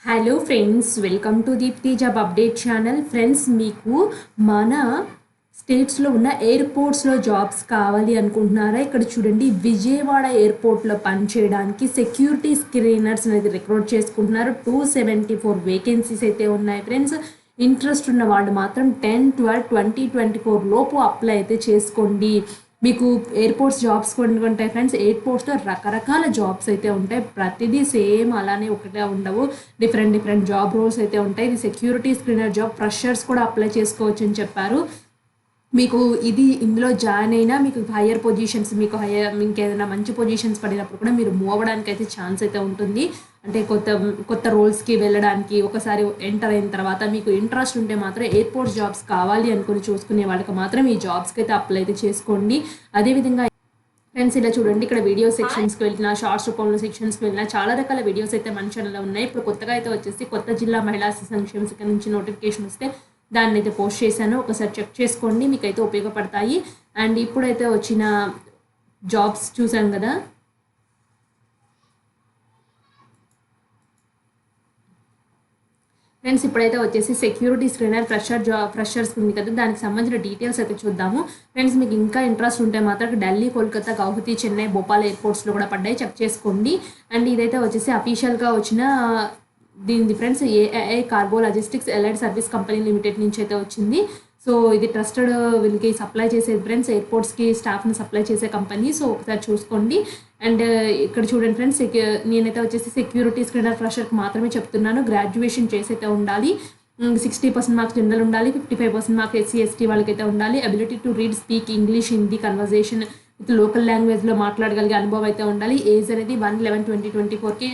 Hello friends, welcome to Deepthi job update channel. Friends, మీకు మన స్టేట్స్లో ఉన్న ఎయిర్పోర్ట్స్లో జాబ్స్ కావాలి అనుకుంటున్నారా? ఇక్కడ చూడండి, విజయవాడ ఎయిర్పోర్ట్లో పనిచేయడానికి సెక్యూరిటీ స్క్రీనర్స్ అనేది రిక్రూట్ చేసుకుంటున్నారు. 274 వేకెన్సీస్ అయితే ఉన్నాయి ఫ్రెండ్స్. ఇంట్రెస్ట్ ఉన్న వాళ్ళు మాత్రం 10/12/2024 లోపు అప్లై అయితే చేసుకోండి. మీకు ఎయిర్పోర్ట్స్ జాబ్స్ కొన్ని ఉంటాయి ఫ్రెండ్స్. ఎయిర్పోర్ట్స్లో రకరకాల జాబ్స్ అయితే ఉంటాయి. ప్రతిదీ సేమ్ అలానే ఒకటే ఉండవు. డిఫరెంట్ జాబ్ రోల్స్ అయితే ఉంటాయి. ఇది సెక్యూరిటీ స్క్రీనర్ జాబ్. ఫ్రెషర్స్ కూడా అప్లై చేసుకోవచ్చు అని చెప్పారు. మీకు ఇందులో జాయిన్ అయినా మీకు హయ్యర్ పొజిషన్స్, మీకు ఇంకేదైనా మంచి పొజిషన్స్ పడినప్పుడు కూడా మీరు మూవ్ అవ్వడానికి అయితే ఛాన్స్ అయితే ఉంటుంది. అంటే కొత్త రోల్స్కి వెళ్ళడానికి ఒకసారి ఎంటర్ అయిన తర్వాత మీకు ఇంట్రెస్ట్ ఉంటే మాత్రం ఎయిర్పోర్ట్స్ జాబ్స్ కావాలి అనుకుని చూసుకునే వాళ్ళకి మాత్రం ఈ జాబ్స్కి అయితే అప్లై అయితే చేసుకోండి. అదేవిధంగా ఫ్రెండ్స్, ఇలా చూడండి, ఇక్కడ వీడియో సెక్షన్స్కి వెళ్ళినా, షార్ట్స్ రూపంలో సెక్షన్స్కి వెళ్ళినా చాలా రకాల వీడియోస్ అయితే మన ఛానల్లో ఉన్నాయి. ఇప్పుడు కొత్తగా అయితే వచ్చేసి కొత్త జిల్లా మహిళా సంక్షేమ శాఖ నుంచి నోటిఫికేషన్ వస్తే దాన్ని అయితే పోస్ట్ చేశాను. ఒకసారి చెక్ చేసుకోండి, మీకైతే ఉపయోగపడతాయి. అండ్ ఇప్పుడైతే వచ్చిన జాబ్స్ చూసాం కదా. ఫ్రెండ్స్, ఇప్పుడైతే వచ్చేసి సెక్యూరిటీ స్క్రీనర్ ఫ్రెషర్స్ ఉంది కదా, దానికి సంబంధించిన డీటెయిల్స్ అయితే చూద్దాము. ఫ్రెండ్స్, మీకు ఇంకా ఇంట్రెస్ట్ ఉంటే మాత్రం ఢిల్లీ, కోల్కతా, గౌహతి, చెన్నై, భోపాల్ ఎయిర్పోర్ట్స్లో కూడా పడ్డాయి, చెక్ చేసుకోండి. అండ్ ఇదైతే వచ్చేసి అఫీషియల్గా వచ్చిన దీని friends AAI cargo logistics allied service company limited నుంచి అయితే వచ్చింది. సో ఇది ట్రస్టెడ్ వీళ్ళకి సప్లై చేసేది ఫ్రెండ్స్, ఎయిర్పోర్ట్స్కి స్టాఫ్ని సప్లై చేసే కంపెనీ. సో ఒకసారి చూసుకోండి. అండ్ ఇక్కడ చూడండి ఫ్రెండ్స్, నేనైతే వచ్చేసి సెక్యూరిటీ స్క్రీనర్ ఫ్రెషర్కి మాత్రమే చెప్తున్నాను. గ్రాడ్యుయేషన్ చేసి అయితే ఉండాలి. 60% మార్క్స్ జనరల్ ఉండాలి. 55% మార్క్స్ SC/ST వాళ్ళకైతే ఉండాలి. Ability to read, speak English, Hindi conversation with local లాంగ్వేజ్లో మాట్లాడగలిగే అనుభవం అయితే ఉండాలి. ఏజ్ అనేది 1/11/2024కి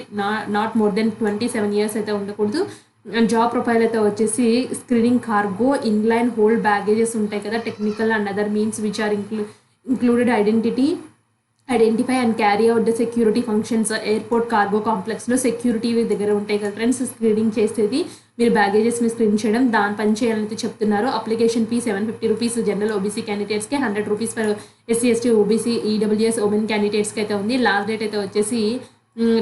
నాట్ మోర్ దెన్ 27 ఇయర్స్ అయితే ఉండకూడదు. అండ్ జాబ్ ప్రొఫైల్ అయితే వచ్చేసి screening cargo, inline hold baggages ఉంటాయి కదా, technical and other means which are included identify and carry out the security functions airport cargo కాంప్లెక్స్లో సెక్యూరిటీ దగ్గర ఉంటాయి కదా ఫ్రెండ్స్. స్క్రీనింగ్ చేసేది, మీరు బ్యాగేజెస్ని స్క్రీన్ చేయడం, దాని పని చేయాలని చెప్తున్నారు. Application fee 750 rupees general OBC క్యాండిడేట్స్కి, 100 rupees for SC/ST OBC EWS women క్యాండిడేట్స్కి అయితే ఉంది. లాస్ట్ డేట్ అయితే వచ్చేసి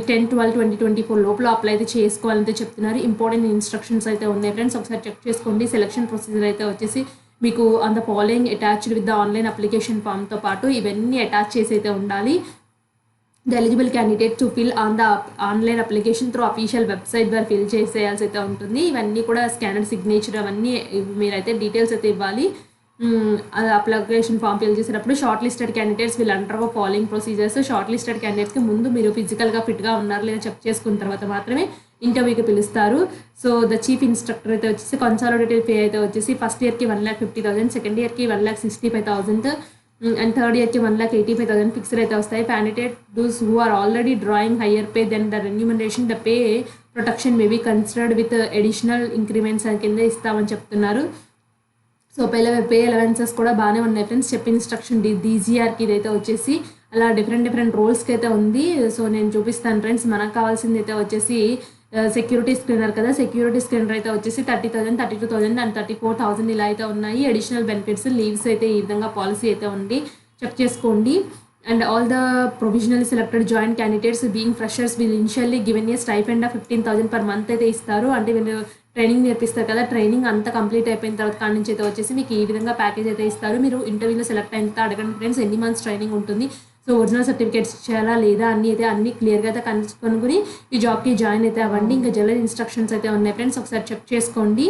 10/12/2024 లోపల అప్లై అయితే చేసుకోవాలని చెప్తున్నారు. ఇంపార్టెంట్ ఇన్స్ట్రక్షన్స్ అయితే ఉన్నాయి ఫ్రెండ్స్, ఒకసారి చెక్ చేసుకోండి. సెలక్షన్ ప్రొసీజర్ అయితే వచ్చేసి మీకు on the following attached with the online application ఫామ్తో పాటు ఇవన్నీ అటాచ్ చేసి అయితే ఉండాలి. The eligible candidate to fill on the online application through official website ద్వారా ఫిల్ చేసేయాల్సి అయితే ఉంటుంది. ఇవన్నీ కూడా స్కానర్ సిగ్నేచర్ అవన్నీ మీరైతే డీటెయిల్స్ అయితే ఇవ్వాలి. అప్లికేషన్ ఫామ్ ఫిల్ చేసేటప్పుడు షార్ట్ లిస్టెడ్ క్యాండిడేట్స్ వీళ్ళు undergo following procedures. Short listed క్యాండిడేట్స్కి ముందు మీరు ఫిజికల్గా ఫిట్గా ఉన్నారు లేదా చెక్ చేసుకున్న తర్వాత మాత్రమే ఇంటర్వ్యూకి పిలుస్తారు. సో ద చీఫ్ ఇన్స్ట్రక్టర్ అయితే వచ్చేసి కన్సాలిడేటెడ్ పే అయితే వచ్చేసి ఫస్ట్ ఇయర్కి 1,50,000, సెకండ్ ఇయర్కి 1,65,000 అండ్ థర్డ్ ఇయర్కి 1,85,000 ఫిక్స్డ్ అయితే వస్తాయి. Candidate does who are already drawing higher pay then the remuneration the pay protection may be considered with additional increments కింద ఇస్తామని చెప్తున్నారు. సో పే అలవెన్సెస్ కూడా బాగానే ఉన్నాయి ఫ్రెండ్స్. చెప్పిన ఇన్స్ట్రక్షన్ DGRకి ఇదైతే వచ్చేసి అలా డిఫరెంట్ రోల్స్కి అయితే ఉంది. సో నేను చూపిస్తాను ఫ్రెండ్స్. మనకు కావాల్సింది అయితే వచ్చేసి సెక్యూరిటీ స్క్రీనర్ కదా, సెక్యూరిటీ స్క్రీనర్ అయితే వచ్చేసి 30,000, 32,000 అండ్ 34,000 ఇలా అయితే ఉన్నాయి. అడిషనల్ బెనిఫిట్స్, లీవ్స్ అయితే ఈ విధంగా పాలసీ అయితే ఉంది, చెక్ చేసుకోండి. And all the provisionally selected joint candidates being freshers will initially given a stipend of 15,000 per month అయితే ఇస్తారు. అంటే వీళ్ళు ట్రైనింగ్ నేర్పిస్తారు కదా, ట్రైనింగ్ అంతా కంప్లీట్ అయిపోయిన తర్వాత కాడి నుంచి అయితే వచ్చేసి మీకు ఈ విధంగా ప్యాకేజ్ అయితే ఇస్తారు. మీరు ఇంటర్వ్యూలో సెలెక్ట్ అయిన తర్వాత అడగండి ఫ్రెండ్స్, ఎన్ని మంత్స్ ట్రైనింగ్ ఉంటుంది, సో ఒరిజినల్ సర్టిఫికేట్స్ ఇచ్చేయాలా లేదా అన్ని క్లియర్గా అయితే కనుక్కొని ఈ జాబ్కి జాయిన్ అయితే అవ్వండి. ఇంకా జనరల్ ఇన్స్ట్రక్షన్స్ అయితే ఉన్నాయి ఫ్రెండ్స్, ఒకసారి చెక్ చేసుకోండి.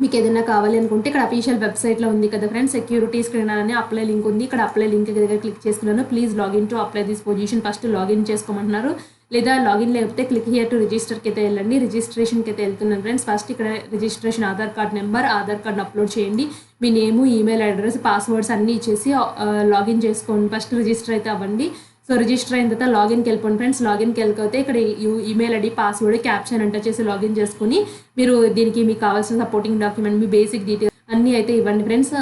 మీకు ఏదైనా కావాలి అనుకుంటే ఇక్కడ అఫీషియల్ వెబ్సైట్లో ఉంది కదా ఫ్రెండ్స్, సెక్యూరిటీ స్క్రీనర్ అని అప్లై లింక్ ఉంది. ఇక్కడ అప్లై లింక్ దగ్గర క్లిక్ చేసుకున్నాను. Please login to apply this position. First login చేసుకోమంటున్నారు, లేదా లాగిన్ లేకపోతే క్లిక్ హియర్ టు రిజిస్టర్కి అయితే వెళ్ళండి. రిజిస్ట్రేషన్కి అయితే వెళ్తున్నాను ఫ్రెండ్స్. ఫస్ట్ ఇక్కడ registration Aadhaar card number, Aadhaar కార్డ్ని అప్లోడ్ చేయండి. మీ నేము, ఈమెయిల్ అడ్రస్, పాస్వర్డ్స్ అన్నీ ఇచ్చేసి లాగిన్ చేసుకోండి. ఫస్ట్ రిజిస్టర్ అయితే అవ్వండి. సో రిజిస్టర్ అయిన తర్వాత లాగిన్కి వెళ్ళిపోండి ఫ్రెండ్స్. లాగిన్కి వెళ్ళిపోతే ఇక్కడ email ID, password, caption enter చేసి లాగిన్ చేసుకుని మీరు దీనికి మీకు కావాల్సిన సపోర్టింగ్ డాక్యుమెంట్, మీ బేసిక్ డీటెయిల్స్ అన్నీ అయితే ఇవ్వండి ఫ్రెండ్స్.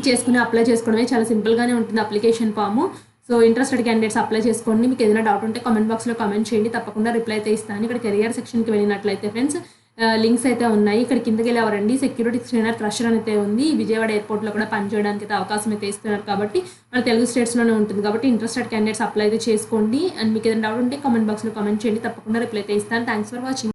చేసుకుని అప్లై చేసుకోవడమే చాలా సింపుల్గానే ఉంటుంది application form. So interested candidates apply చేసుకోండి. మీకు ఏదైనా డౌట్ ఉంటే కామెంట్ బాక్స్లో కామెంట్ చేయండి, తప్పకుండా రిప్లై అయితే ఇస్తాను. ఇక్కడ కెరియర్ సెక్షన్కి వెళ్ళినట్లయితే ఫ్రెండ్స్ లింక్స్ అయితే ఉన్నాయి. ఇక్కడ కిందకి వెళ్ళేవారండి సెక్యూరిటీ స్క్రీనర్ ఫ్రెషర్ అయితే ఉంది. విజయవాడ ఎయిర్పోర్ట్లో కూడా పనిచేయడానికి అయితే అవకాశం అయితే ఇస్తున్నారు కాబట్టి మన తెలుగు స్టేట్స్లోనే ఉంటుంది కాబట్టి ఇంట్రెస్టెడ్ క్యాండిడేట్స్ అప్లై అయితే చేసుకోండి. అండ్ మీకు ఏదైనా డౌట్ ఉంటే కామెంట్ బాక్స్లో కామెంట్ చేయండి, తప్పకుండా రిప్లై అయితే ఇస్తాను. Thanks for watching.